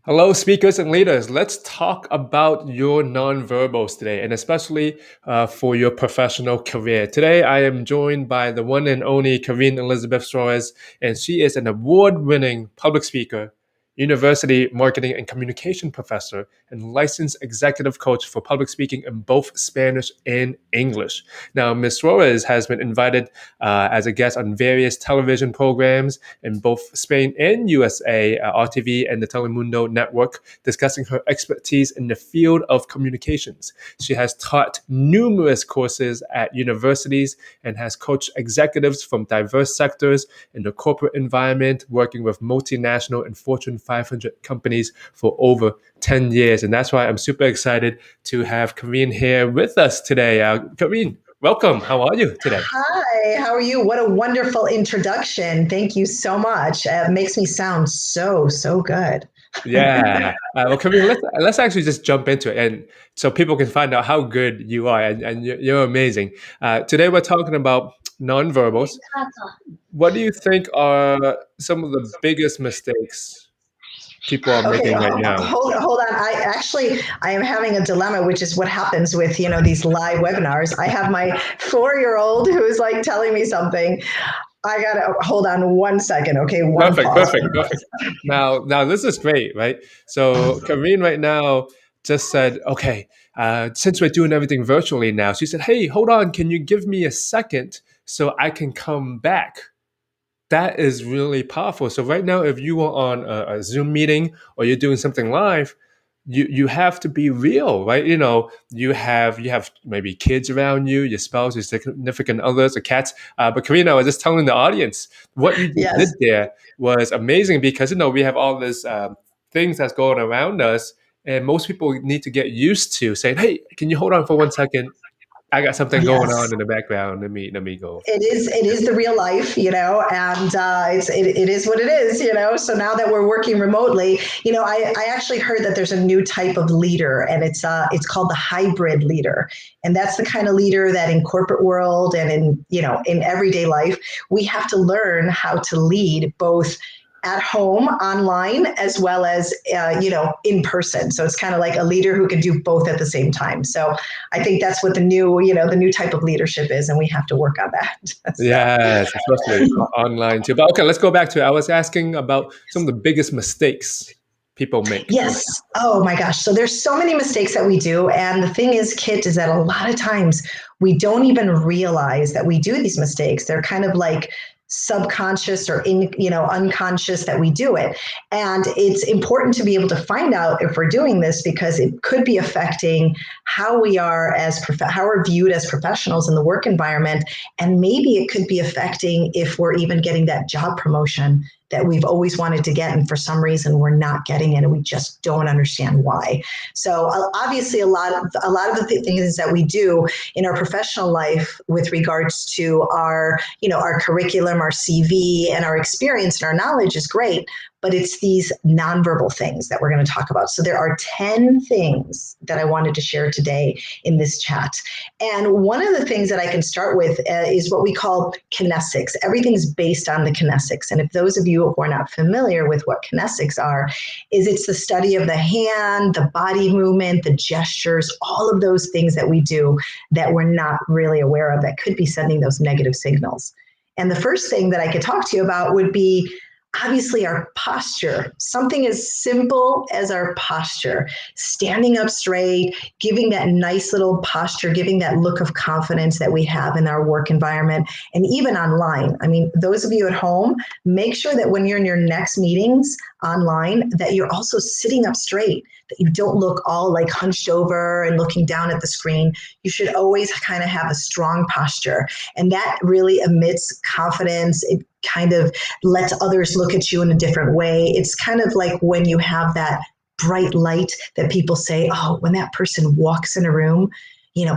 Hello, speakers and leaders. Let's talk about your nonverbals today, and especially for your professional career. Today, I am joined by the one and only Karyn Elizabeth Flores, and she is an award-winning public speaker, university marketing and communication professor, and licensed executive coach for public speaking in both Spanish and English. Now, Ms. Flores has been invited as a guest on various television programs in both Spain and USA, RTV and the Telemundo network, discussing her expertise in the field of communications. She has taught numerous courses at universities and has coached executives from diverse sectors in the corporate environment, working with multinational and Fortune 500 companies for over 10 years. And that's why I'm super excited to have Karyn here with us today. Karyn, welcome. How are you today? Hi, how are you? What a wonderful introduction. Thank you so much. It makes me sound so good. Yeah. Well, Karyn, let's actually just jump into it, and so people can find out how good you are, and you're amazing. Today we're talking about nonverbals. What do you think are some of the biggest mistakes people are Okay, making right now? hold on. I am having a dilemma, which is what happens with, these live webinars. I have my 4-year-old who's like telling me something. I gotta hold on one second. Okay, one Perfect, pause. perfect, perfect. Now this is great, right? So Karyn right now just said, okay, since we're doing everything virtually now, she said, hey, hold on, can you give me a second so I can come back? That is really powerful. So right now, if you are on a Zoom meeting or you're doing something live, you have to be real, right? You have maybe kids around you, your spouse, your significant others, or cats. But Karina, I was just telling the audience what you just did Yes. there was amazing because we have all this things that's going around us, and most people need to get used to saying, "Hey, can you hold on for 1 second? I got something going on Yes. in the background. Let me go." It is the real life, and it is what it is, So now that we're working remotely, I actually heard that there's a new type of leader, and it's called the hybrid leader, and that's the kind of leader that in corporate world and in everyday life we have to learn how to lead both at home, online, as well as in person. So it's kind of like a leader who can do both at the same time. So I think that's what the new type of leadership is, and we have to work on that. So. Yes, especially online too. But okay, let's go back to it. I was asking about some of the biggest mistakes people make. Yes. Oh my gosh. So there's so many mistakes that we do. And the thing is, Kit, is that a lot of times we don't even realize that we do these mistakes. They're kind of like subconscious or unconscious that we do it. And it's important to be able to find out if we're doing this because it could be affecting how we are how we're viewed as professionals in the work environment. And maybe it could be affecting if we're even getting that job promotion that we've always wanted to get, and for some reason we're not getting it, and we just don't understand why. So obviously, a lot of the things that we do in our professional life with regards to our curriculum, our CV, and our experience and our knowledge is great. But it's these nonverbal things that we're going to talk about. So there are 10 things that I wanted to share today in this chat. And one of the things that I can start with is what we call kinesics. Everything's based on the kinesics. And if those of you who are not familiar with what kinesics are, it's the study of the hand, the body movement, the gestures, all of those things that we do that we're not really aware of that could be sending those negative signals. And the first thing that I could talk to you about would be obviously our posture, something as simple as our posture, standing up straight, giving that nice little posture, giving that look of confidence that we have in our work environment and even online. I mean, those of you at home, make sure that when you're in your next meetings online, that you're also sitting up straight, that you don't look all like hunched over and looking down at the screen. You should always kind of have a strong posture. And that really emits confidence. It kind of lets others look at you in a different way. It's kind of like when you have that bright light that people say, oh, when that person walks in a room,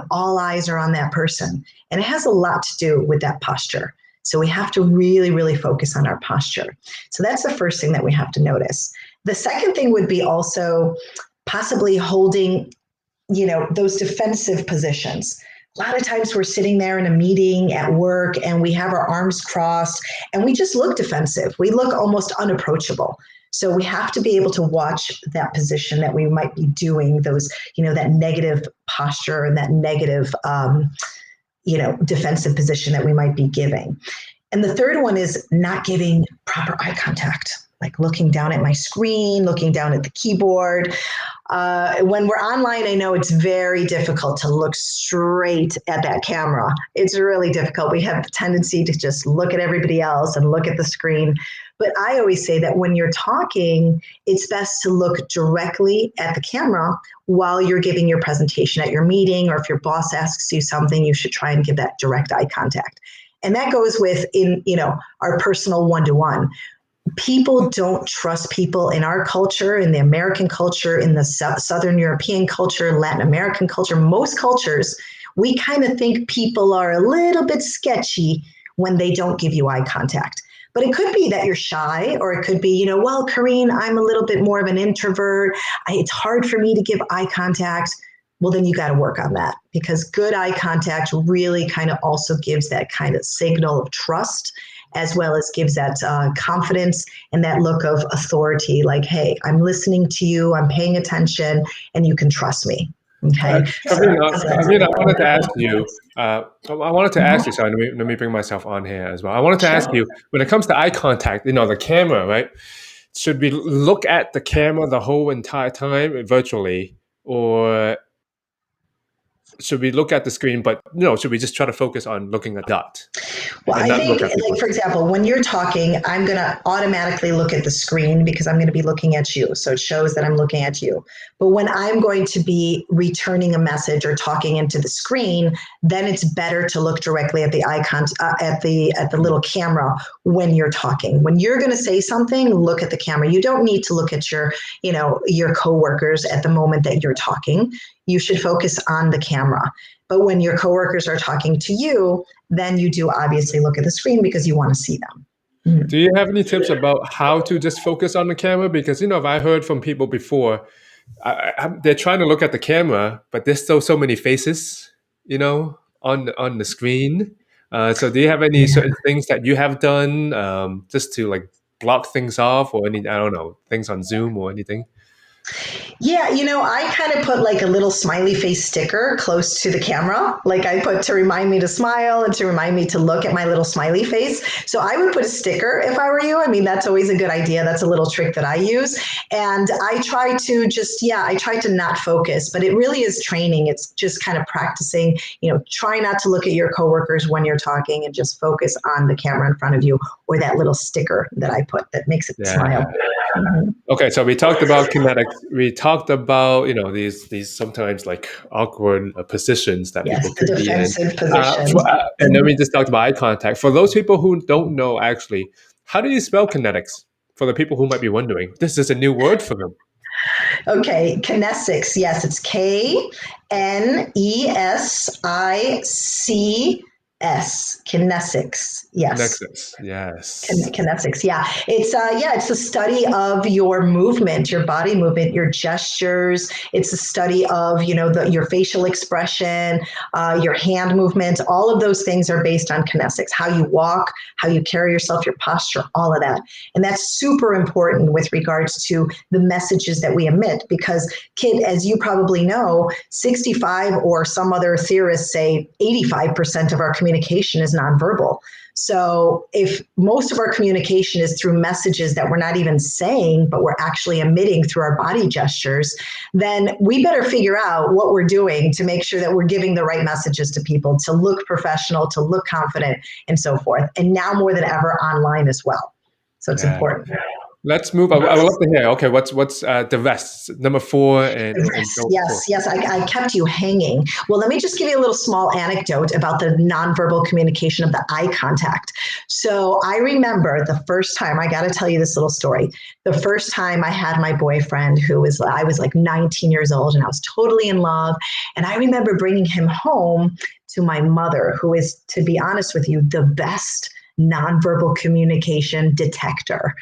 all eyes are on that person. And it has a lot to do with that posture. So we have to really, really focus on our posture. So that's the first thing that we have to notice. The second thing would be also possibly holding, those defensive positions. A lot of times we're sitting there in a meeting at work and we have our arms crossed and we just look defensive. We look almost unapproachable. So we have to be able to watch that position that we might be doing, those, that negative posture and that negative, defensive position that we might be giving. And the third one is not giving proper eye contact, like looking down at my screen, looking down at the keyboard. When we're online, I know it's very difficult to look straight at that camera. It's really difficult. We have the tendency to just look at everybody else and look at the screen. But I always say that when you're talking, it's best to look directly at the camera while you're giving your presentation at your meeting, or if your boss asks you something, you should try and give that direct eye contact. And that goes with our personal one-to-one. People don't trust people in our culture, in the American culture, in the Southern European culture, Latin American culture, most cultures, we kind of think people are a little bit sketchy when they don't give you eye contact. But it could be that you're shy, or it could be, well, Karyn, I'm a little bit more of an introvert. It's hard for me to give eye contact. Well, then you got to work on that, because good eye contact really kind of also gives that kind of signal of trust, as well as gives that confidence and that look of authority, like, hey, I'm listening to you, I'm paying attention, and you can trust me. Okay. Karyn, I wanted to ask you. Sorry, let me bring myself on here as well. I wanted to ask you, when it comes to eye contact, the camera, right? Should we look at the camera the whole entire time virtually, or should we look at the screen, but should we just try to focus on looking at dot? Well, I think, for example, when you're talking, I'm going to automatically look at the screen because I'm going to be looking at you. So it shows that I'm looking at you. But when I'm going to be returning a message or talking into the screen, then it's better to look directly at the icon, at the little camera when you're talking. When you're going to say something, look at the camera. You don't need to look at your coworkers at the moment that you're talking. You should focus on the camera. But when your coworkers are talking to you, then you do obviously look at the screen because you want to see them. Mm-hmm. Do you have any tips about how to just focus on the camera? Because, I've heard from people before, they're trying to look at the camera, but there's still so many faces, on the screen. So do you have any certain things that you have done just to like block things off, or any, I don't know, things on Zoom or anything? Yeah, I kind of put like a little smiley face sticker close to the camera. Like I put to remind me to smile and to remind me to look at my little smiley face. So I would put a sticker if I were you. I mean, that's always a good idea. That's a little trick that I use. And I try to not focus, but it really is training. It's just kind of practicing, try not to look at your coworkers when you're talking and just focus on the camera in front of you, or that little sticker that I put that makes it smile. Mm-hmm. Okay, so we talked about kinetics. We talked about these sometimes like awkward positions that people could be in, and then we just talked about eye contact. For those people who don't know, actually, how do you spell kinetics? For the people who might be wondering, this is a new word for them. Okay, Kinesics. Yes, it's Knesics. Kinesics. Yes. Kinesics. Yes. Kinesics. Yeah. It's the study of your movement, your body movement, your gestures. It's a study of, your facial expression, your hand movement. All of those things are based on kinesics, how you walk, how you carry yourself, your posture, all of that. And that's super important with regards to the messages that we emit, because as you probably know, 65, or some other theorists say 85% of our communication is nonverbal. So if most of our communication is through messages that we're not even saying, but we're actually emitting through our body gestures, then we better figure out what we're doing to make sure that we're giving the right messages to people, to look professional, to look confident, and so forth. And now more than ever online as well. So it's important. Let's move. I would love to hear. Okay, what's the rest? Number 4 and yes. I kept you hanging. Well, let me just give you a little small anecdote about the nonverbal communication of the eye contact. So I remember the first time, I got to tell you this little story. The first time I had my boyfriend, I was like 19 years old, and I was totally in love. And I remember bringing him home to my mother, who is, to be honest with you, the best nonverbal communication detector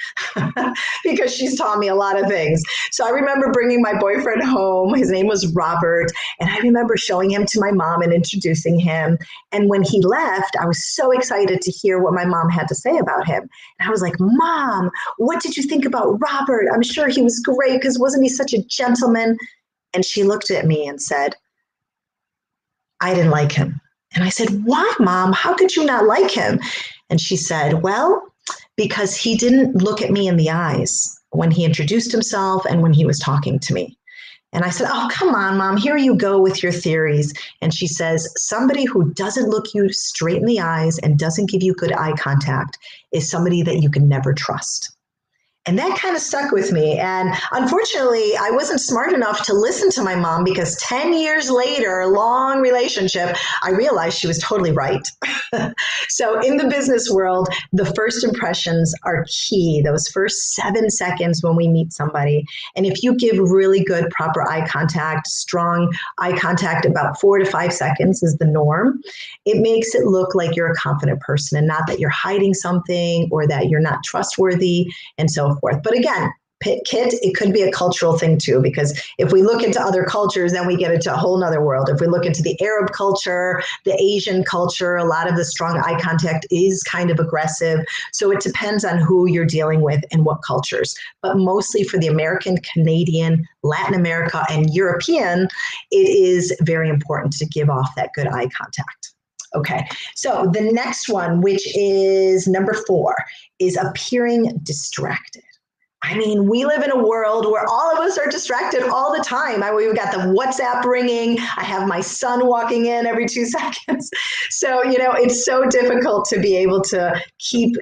because she's taught me a lot of things. So I remember bringing my boyfriend home. His name was Robert. And I remember showing him to my mom and introducing him. And when he left, I was so excited to hear what my mom had to say about him. And I was like, Mom, what did you think about Robert? I'm sure he was great because wasn't he such a gentleman? And she looked at me and said, I didn't like him. And I said, why, Mom? How could you not like him? And she said, well, because he didn't look at me in the eyes when he introduced himself and when he was talking to me. And I said, oh, come on, Mom, here you go with your theories. And she says, somebody who doesn't look you straight in the eyes and doesn't give you good eye contact is somebody that you can never trust. And that kind of stuck with me. And unfortunately, I wasn't smart enough to listen to my mom because 10 years later, long relationship, I realized she was totally right. So in the business world, the first impressions are key, those first 7 seconds when we meet somebody. And if you give really good, proper eye contact, strong eye contact, about 4 to 5 seconds is the norm, it makes it look like you're a confident person and not that you're hiding something or that you're not trustworthy and so forth. But again, Kit, it could be a cultural thing too, because if we look into other cultures, then we get into a whole nother world. If we look into the Arab culture, the Asian culture, a lot of the strong eye contact is kind of aggressive. So it depends on who you're dealing with and what cultures. But mostly for the American, Canadian, Latin America, and European, it is very important to give off that good eye contact. Okay, so the next one, which is number 4, is appearing distracted. I mean, we live in a world where all of us are distracted all the time. We've got the WhatsApp ringing. I have my son walking in every 2 seconds. So, it's so difficult to be able to keep,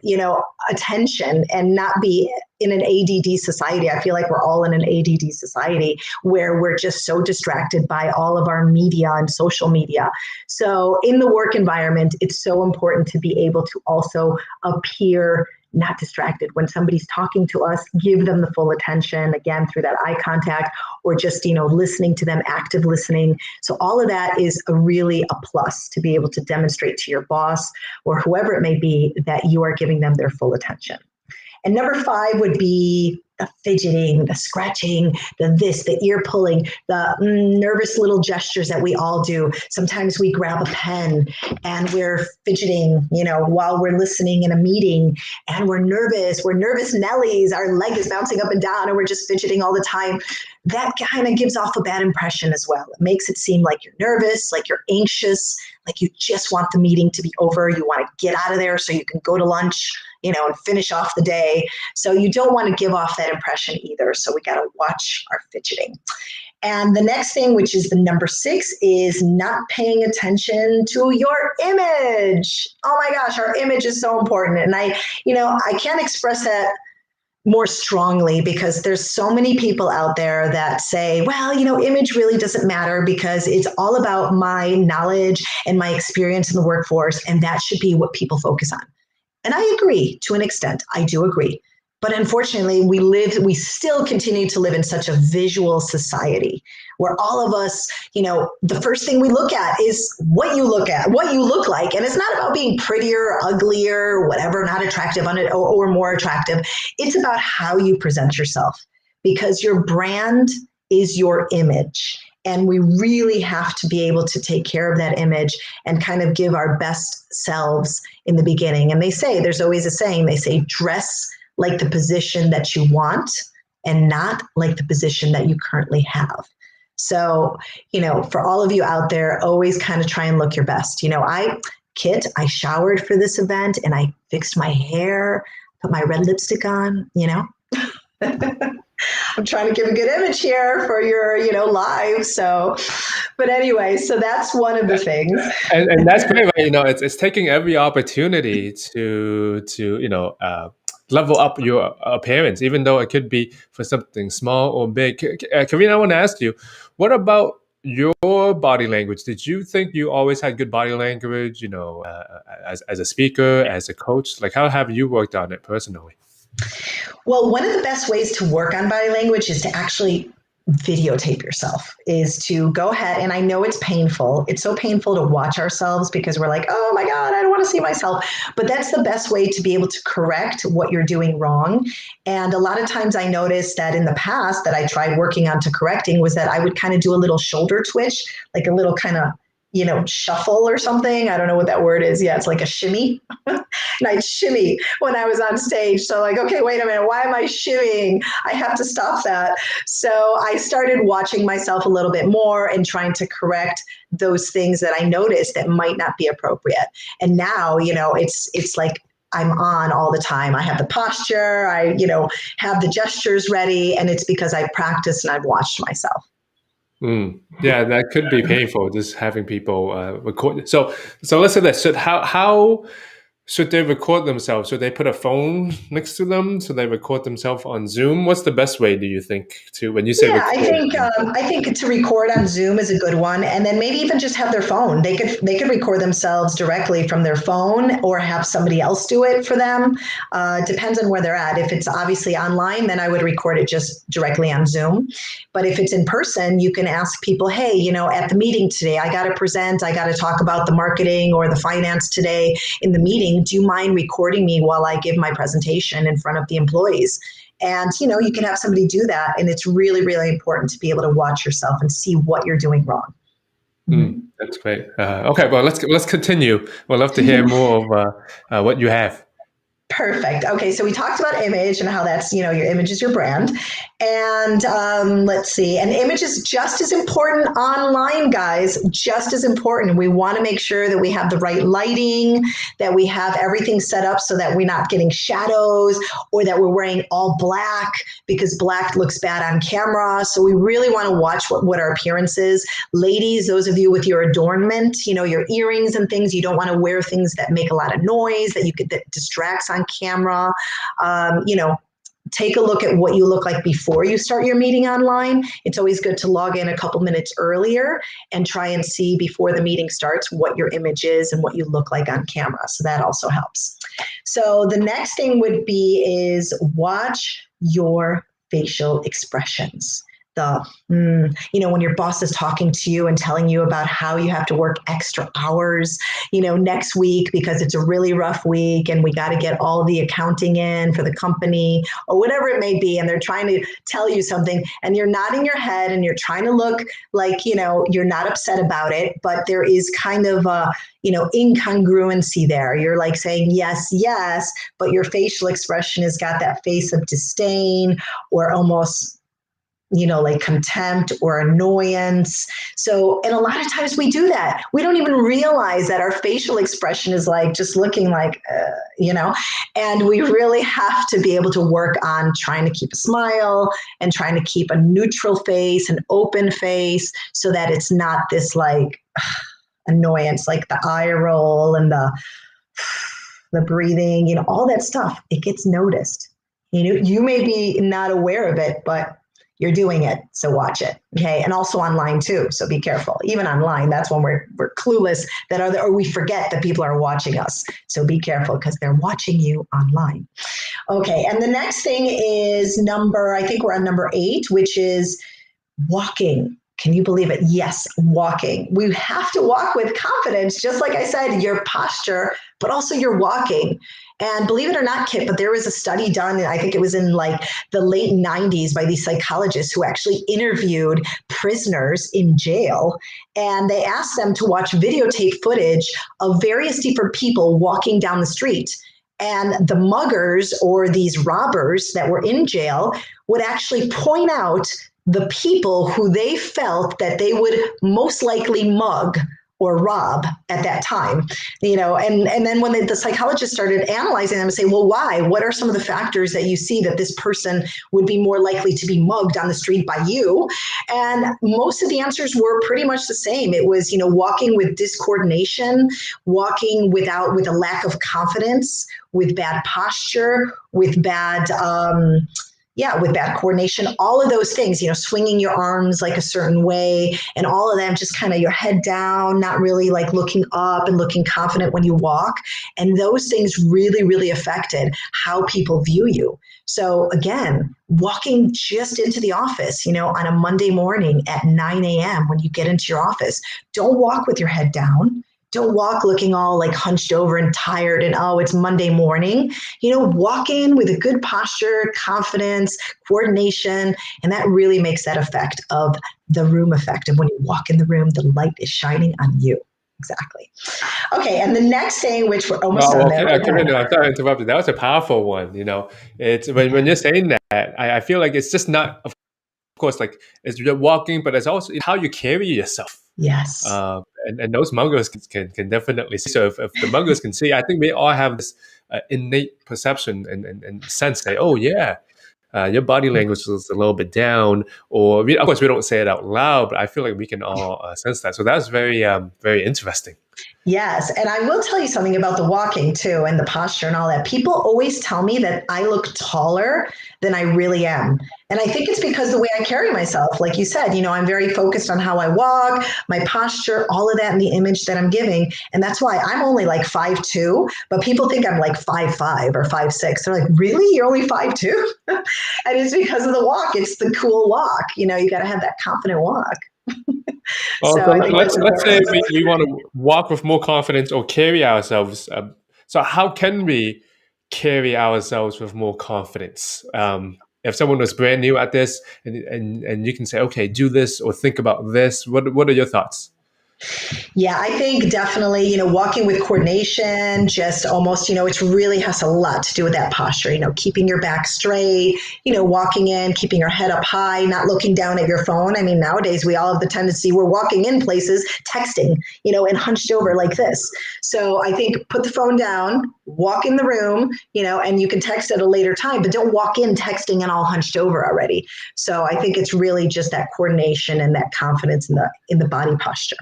attention and not be in an ADD society. I feel like we're all in an ADD society where we're just so distracted by all of our media and social media. So in the work environment, it's so important to be able to also appear not distracted. When somebody's talking to us, give them the full attention, again, through that eye contact or just, listening to them, active listening. So all of that is really a plus to be able to demonstrate to your boss or whoever it may be that you are giving them their full attention. And number 5 would be the fidgeting, the scratching, the ear pulling, the nervous little gestures that we all do. Sometimes we grab a pen and we're fidgeting, while we're listening in a meeting and we're nervous Nellies, our leg is bouncing up and down and we're just fidgeting all the time. That kind of gives off a bad impression as well. It makes it seem like you're nervous, like you're anxious, like you just want the meeting to be over. You want to get out of there so you can go to lunch, and finish off the day. So you don't want to give off that impression either. So we got to watch our fidgeting. And the next thing, which is the number 6, is not paying attention to your image. Oh my gosh, our image is so important. And I can't express that more strongly because there's so many people out there that say, well, image really doesn't matter because it's all about my knowledge and my experience in the workforce. And that should be what people focus on. And I agree to an extent. I do agree. But unfortunately, we still continue to live in such a visual society where all of us, the first thing we look at is what you look like. And it's not about being prettier, uglier, whatever, not attractive or more attractive. It's about how you present yourself because your brand is your image. And we really have to be able to take care of that image and kind of give our best selves in the beginning. And there's always a saying, they say, dress like the position that you want and not like the position that you currently have. So, for all of you out there, always kind of try and look your best. I showered for this event and I fixed my hair, put my red lipstick on, I'm trying to give a good image here for your, live. So, but anyway, so that's one of the things. And that's great, right? It's taking every opportunity to level up your appearance, even though it could be for something small or big. Karyn, I want to ask you, what about your body language? Did you think you always had good body language, as a speaker, as a coach? Like, how have you worked on it personally? Well, one of the best ways to work on body language is to actually videotape yourself, is to go ahead. And I know it's painful. It's so painful to watch ourselves because we're like, oh my God, I don't want to see myself. But that's the best way to be able to correct what you're doing wrong. And a lot of times I noticed that in the past that I tried working on to correcting was that I would kind of do a little shoulder twitch, like a little kind of, shuffle or something. I don't know what that word is. Yeah, it's like a shimmy. And I'd shimmy when I was on stage. So like, okay, wait a minute, why am I shimmying? I have to stop that. So I started watching myself a little bit more and trying to correct those things that I noticed that might not be appropriate. And now, it's like I'm on all the time. I have the posture, I, have the gestures ready, and it's because I practiced and I've watched myself. Yeah, that could be painful, just having people record. So let's say this. So how should they record themselves? Should they put a phone next to them so they record themselves on Zoom? What's the best way, do you think, to when you say Yeah, record? I think to record on Zoom is a good one, and then maybe even just have their phone. They could record themselves directly from their phone, or have somebody else do it for them. Depends on where they're at. If it's obviously online, then I would record it just directly on Zoom. But if it's in person, you can ask people, hey, at the meeting today, I got to present, I got to talk about the marketing or the finance today in the meeting. Do you mind recording me while I give my presentation in front of the employees? And you can have somebody do that, and it's really, really important to be able to watch yourself and see what you're doing wrong. That's great. Okay, well, let's continue. We'd love to hear more of what you have. Perfect. Okay, so we talked about image and how that's, your image is your brand. And let's see, and image is just as important online, guys, just as important. We want to make sure that we have the right lighting, that we have everything set up so that we're not getting shadows, or that we're wearing all black, because black looks bad on camera. So we really want to watch what our appearance is. Ladies, those of you with your adornment, your earrings and things, you don't want to wear things that make a lot of noise, that distracts on camera. Take a look at what you look like before you start your meeting online. It's always good to log in a couple minutes earlier and try and see before the meeting starts what your image is and what you look like on camera. So that also helps. So the next thing would be is watch your facial expressions. When your boss is talking to you and telling you about how you have to work extra hours, next week because it's a really rough week and we got to get all the accounting in for the company or whatever it may be. And they're trying to tell you something and you're nodding your head and you're trying to look like, you're not upset about it, but there is kind of a, incongruency there. You're like saying, yes, yes, but your facial expression has got that face of disdain or almost like contempt or annoyance. So, and a lot of times we do that. We don't even realize that our facial expression is like just looking like, and we really have to be able to work on trying to keep a smile and trying to keep a neutral face, an open face, so that it's not this like annoyance, like the eye roll and the breathing, all that stuff. It gets noticed. You may be not aware of it, but you're doing it, so watch it, okay? And also online too, so be careful. Even online, that's when we're clueless or we forget that people are watching us. So be careful because they're watching you online. Okay, and the next thing is I think we're on number 8, which is walking. Can you believe it? Yes, walking. We have to walk with confidence, just like I said, your posture, but also your walking. And believe it or not, Kit, but there was a study done, I think it was in like the late 90s by these psychologists who actually interviewed prisoners in jail. And they asked them to watch videotape footage of various different people walking down the street. And the muggers or these robbers that were in jail would actually point out the people who they felt that they would most likely mug or rob at that time, and then when the psychologist started analyzing them and say, well, why? What are some of the factors that you see that this person would be more likely to be mugged on the street by you? And most of the answers were pretty much the same. It was, walking with discoordination, walking with a lack of confidence, with bad posture, with bad coordination, all of those things, swinging your arms like a certain way and all of them, just kind of your head down, not really like looking up and looking confident when you walk. And those things really, really affected how people view you. So again, walking just into the office, on a Monday morning at 9 a.m. when you get into your office, don't walk with your head down. Don't walk looking all like hunched over and tired and, oh, it's Monday morning. Walk in with a good posture, confidence, coordination, and that really makes that effect of the room effect. And when you walk in the room, the light is shining on you. Exactly. Okay, and the next thing, which we're almost done there. Karyn, I'm sorry to interrupt you. That was a powerful one. It's when you're saying that, I feel like it's just not, of course, like it's you're walking, but it's also how you carry yourself. Yes. And those mongols can definitely see. So if the mongols can see, I think we all have this innate perception and sense that, oh yeah, your body language is a little bit down, or of course we don't say it out loud, but I feel like we can all sense that. So that's very interesting. Yes. And I will tell you something about the walking too and the posture and all that. People always tell me that I look taller than I really am. And I think it's because the way I carry myself, like you said, I'm very focused on how I walk, my posture, all of that, and the image that I'm giving. And that's why I'm only like 5'2", but people think I'm like 5'5" or 5'6". They're like, really? You're only 5'2"? And it's because of the walk. It's the cool walk. You got to have that confident walk. Well, so let's say we want to walk with more confidence or carry ourselves. So how can we carry ourselves with more confidence? If someone was brand new at this, and you can say, okay, do this or think about this. What are your thoughts? Yeah, I think definitely, walking with coordination, just almost, it really has a lot to do with that posture, keeping your back straight, walking in, keeping your head up high, not looking down at your phone. I mean, nowadays we all have the tendency, we're walking in places, texting, and hunched over like this. So I think put the phone down, walk in the room, and you can text at a later time, but don't walk in texting and all hunched over already. So I think it's really just that coordination and that confidence in the body posture.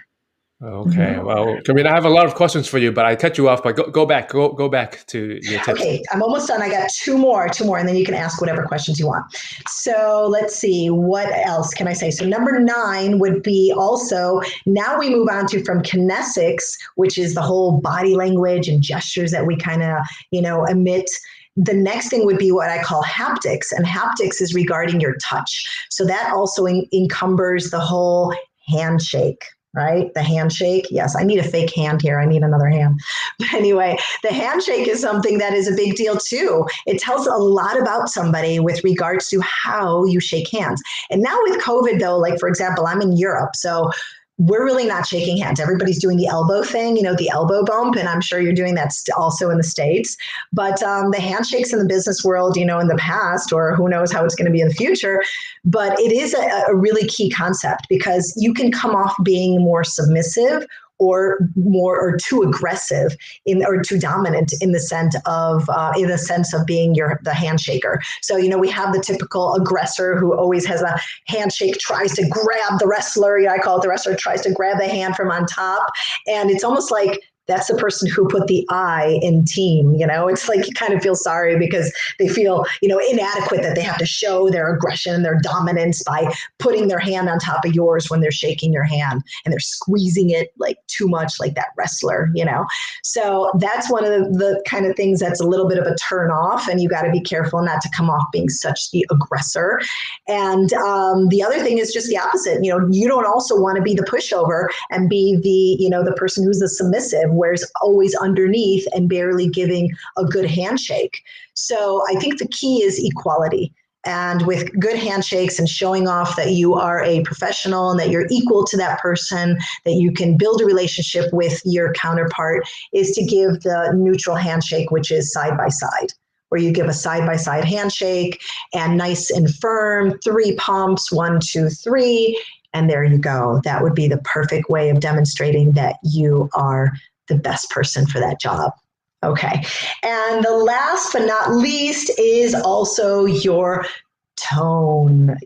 Okay. Well, Karyn, I have a lot of questions for you, but I cut you off. But go back to your tips. Okay, I'm almost done. I got two more, and then you can ask whatever questions you want. So let's see, what else can I say? So number 9 would be also, now we move on to from Kinesics, which is the whole body language and gestures that we kind of, emit. The next thing would be what I call haptics, and haptics is regarding your touch. So that also encumbers the whole handshake. Right? The handshake. Yes, I need a fake hand here. I need another hand. But anyway, the handshake is something that is a big deal too. It tells a lot about somebody with regards to how you shake hands. And now with COVID though, like for example, I'm in Europe. So we're really not shaking hands. Everybody's doing the elbow thing, the elbow bump. And I'm sure you're doing that also in the States. But the handshakes in the business world, in the past, or who knows how it's going to be in the future. But it is a really key concept because you can come off being more submissive or too aggressive or too dominant in the sense of being the handshaker. So we have the typical aggressor who always has a handshake, tries to grab the wrestler. I call it the wrestler tries to grab the hand from on top, and it's almost like that's the person who put the I in team. It's like you kind of feel sorry because they feel, inadequate that they have to show their aggression, their dominance by putting their hand on top of yours when they're shaking your hand and they're squeezing it like too much, like that wrestler, So that's one of the kind of things that's a little bit of a turn off, and you got to be careful not to come off being such the aggressor. And the other thing is just the opposite. You don't also want to be the pushover and be the person who's the submissive, whereas always underneath and barely giving a good handshake. So I think the key is equality. And with good handshakes and showing off that you are a professional and that you're equal to that person, that you can build a relationship with your counterpart, is to give the neutral handshake, which is side by side, where you give a side by side handshake and nice and firm, 3 pumps, 1, 2, 3. And there you go. That would be the perfect way of demonstrating that you are the best person for that job. Okay. And the last but not least is also your tone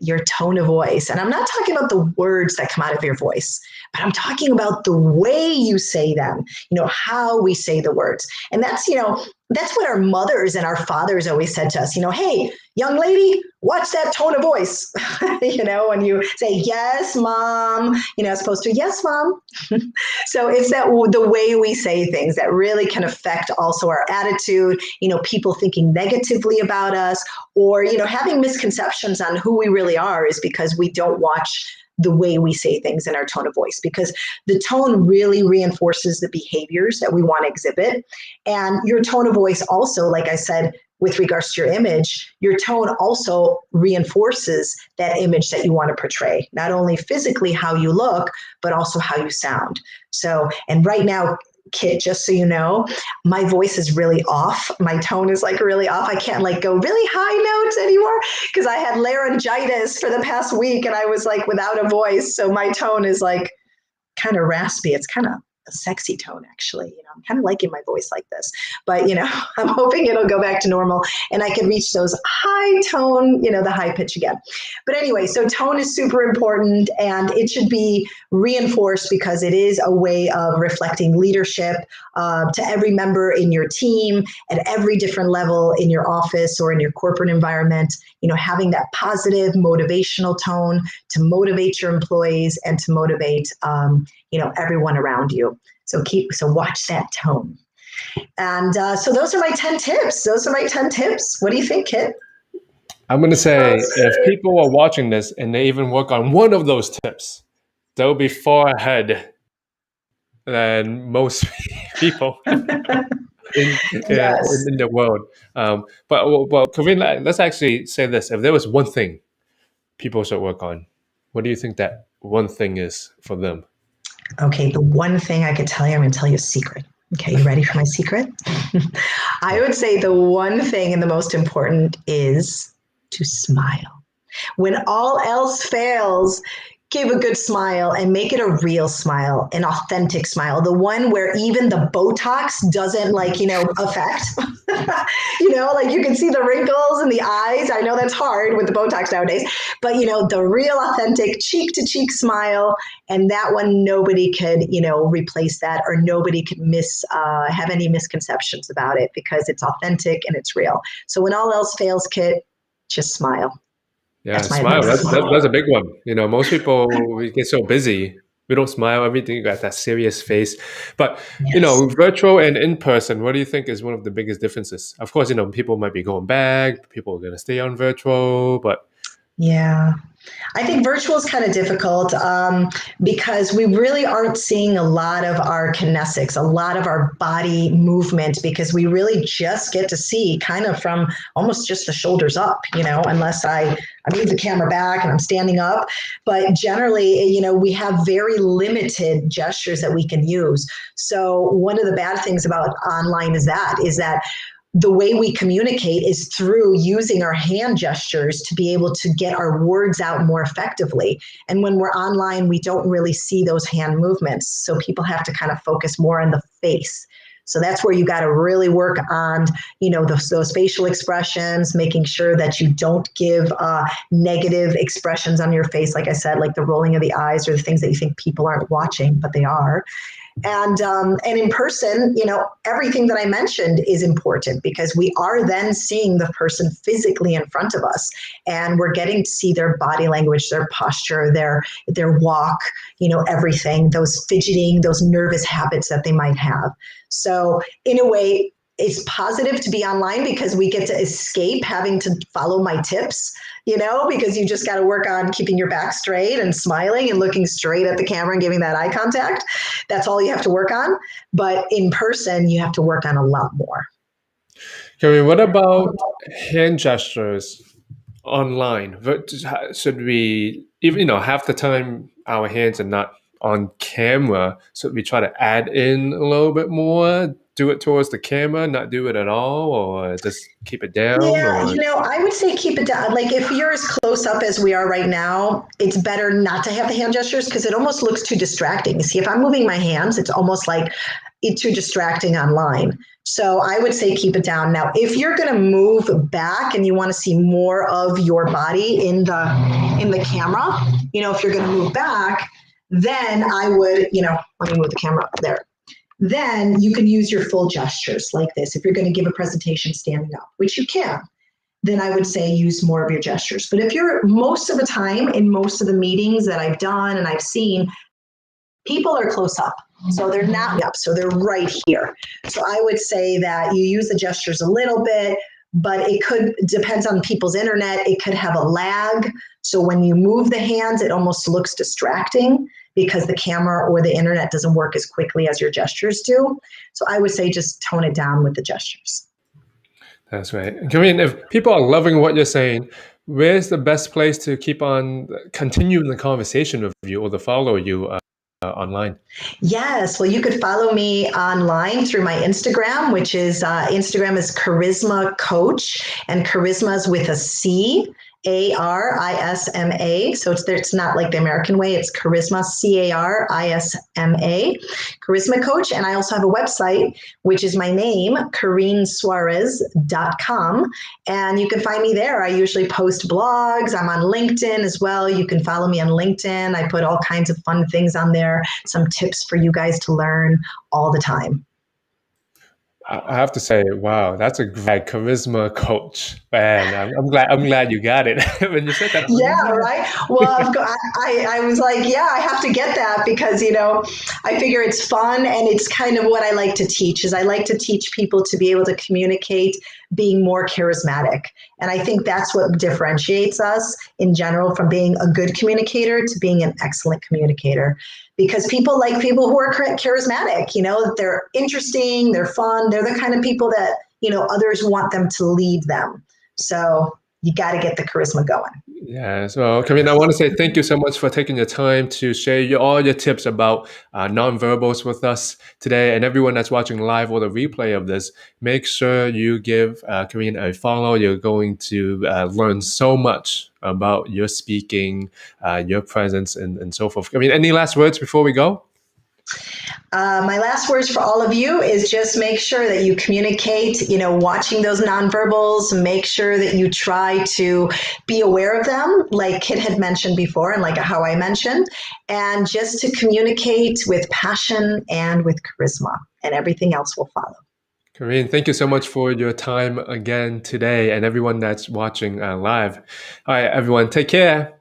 of voice. And I'm not talking about the words that come out of your voice, but I'm talking about the way you say them, how we say the words. And that's what our mothers and our fathers always said to us, hey, young lady, watch that tone of voice. When you say, yes, mom, as opposed to yes, mom. So it's the way we say things that really can affect also our attitude, people thinking negatively about us, or, having misconceptions on who we really are is because we don't watch the way we say things in our tone of voice, because the tone really reinforces the behaviors that we want to exhibit. And your tone of voice also, like I said, with regards to your image, your tone also reinforces that image that you want to portray, not only physically how you look, but also how you sound. So, and right now, Kit, just so you know, my voice is really off. My tone is like really off. I can't like go really high notes anymore because I had laryngitis for the past week and I was like without a voice. So my tone is like kind of raspy. It's kind of a sexy tone, actually. I'm kind of liking my voice like this, but I'm hoping it'll go back to normal and I can reach those high tone, the high pitch again. But anyway, so tone is super important and it should be reinforced because it is a way of reflecting leadership to every member in your team at every different level in your office or in your corporate environment. Having that positive motivational tone to motivate your employees and to motivate everyone around you. So watch that tone. And so those are my 10 tips. What do you think, Kit? I'm going to say if people are watching this and they even work on one of those tips, they'll be far ahead than most people in the world. But Karyn, let's actually say this. If there was one thing people should work on, what do you think that one thing is for them? Okay, the one thing I could tell you, I'm going to tell you a secret. Okay, you ready for my secret? I would say the one thing and the most important is to smile. When all else fails, give a good smile and make it a real smile, an authentic smile, the one where even the Botox doesn't affect. Like you can see the wrinkles in the eyes. I know that's hard with the Botox nowadays, but the real authentic cheek to cheek smile, and that one nobody could replace that, or nobody could have any misconceptions about it because it's authentic and it's real. So when all else fails, Kit, just smile. Yeah, smile. That's a big one. Most people, we get so busy, we don't smile. Everything got that serious face. But Yes. virtual and in person, what do you think is one of the biggest differences? Of course, people might be going back. People are going to stay on virtual, but yeah. I think virtual is kind of difficult because we really aren't seeing a lot of our kinesics, a lot of our body movement, because we really just get to see kind of from almost just the shoulders up, unless I move the camera back and I'm standing up. But generally, we have very limited gestures that we can use. So one of the bad things about online is that the way we communicate is through using our hand gestures to be able to get our words out more effectively. And when we're online, we don't really see those hand movements. So people have to kind of focus more on the face. So that's where you got to really work on, those facial expressions, making sure that you don't give negative expressions on your face. Like I said, like the rolling of the eyes or the things that you think people aren't watching, but they are. And in person, everything that I mentioned is important because we are then seeing the person physically in front of us, and we're getting to see their body language, their posture, their walk, everything, those fidgeting, those nervous habits that they might have. So in a way, it's positive to be online because we get to escape having to follow my tips, because you just got to work on keeping your back straight and smiling and looking straight at the camera and giving that eye contact. That's all you have to work on. But in person, you have to work on a lot more. Karyn, what about hand gestures online? Should we, even half the time our hands are not on camera, should we try to add in a little bit more? Do it towards the camera, not do it at all, or just keep it down? Yeah, Or I would say keep it down. Like if you're as close up as we are right now, it's better not to have the hand gestures because it almost looks too distracting. You see, if I'm moving my hands, it's almost like it's too distracting online. So I would say keep it down. Now, if you're going to move back and you want to see more of your body in the camera, if you're going to move back, then I would, let me move the camera up there. Then you can use your full gestures like this. If you're going to give a presentation standing up, which you can, then I would say use more of your gestures. But if you're most of the time in most of the meetings that I've done and I've seen, people are close up. So they're not up. So they're right here. So I would say that you use the gestures a little bit, but it depends on people's internet. It could have a lag. So when you move the hands, it almost looks distracting because the camera or the internet doesn't work as quickly as your gestures do. So I would say just tone it down with the gestures. That's right. Karyn, if people are loving what you're saying, where's the best place to keep on continuing the conversation with you or to follow you online? Yes, well, you could follow me online through my Instagram, which is Instagram is Charisma Coach, and charisma is with a C. Arisma. So it's not like the American way. It's charisma, Carisma, charisma coach. And I also have a website, which is my name, KarynSuarez.com. And you can find me there. I usually post blogs. I'm on LinkedIn as well. You can follow me on LinkedIn. I put all kinds of fun things on there, some tips for you guys to learn all the time. I have to say, wow, that's a great charisma coach, man. I'm glad you got it. When you said that, I'm Yeah, like, right. Well, I was like, yeah, I have to get that because, I figure it's fun and it's kind of what I like to teach is I like to teach people to be able to communicate being more charismatic. And I think that's what differentiates us in general from being a good communicator to being an excellent communicator. Because people like people who are charismatic, they're interesting, they're fun, they're the kind of people that, others want them to lead them. So you got to get the charisma going. yeah. So, Karyn, I want to say thank you so much for taking the time to share all your tips about nonverbals with us today. And everyone that's watching live or the replay of this, make sure you give Karyn a follow. You're going to learn so much about your speaking, your presence, and so forth. I mean, any last words before we go? My last words for all of you is just make sure that you communicate, watching those nonverbals, make sure that you try to be aware of them, like Kit had mentioned before, and like how I mentioned, and just to communicate with passion and with charisma, and everything else will follow. Karyn, thank you so much for your time again today and everyone that's watching live. All right, everyone, take care.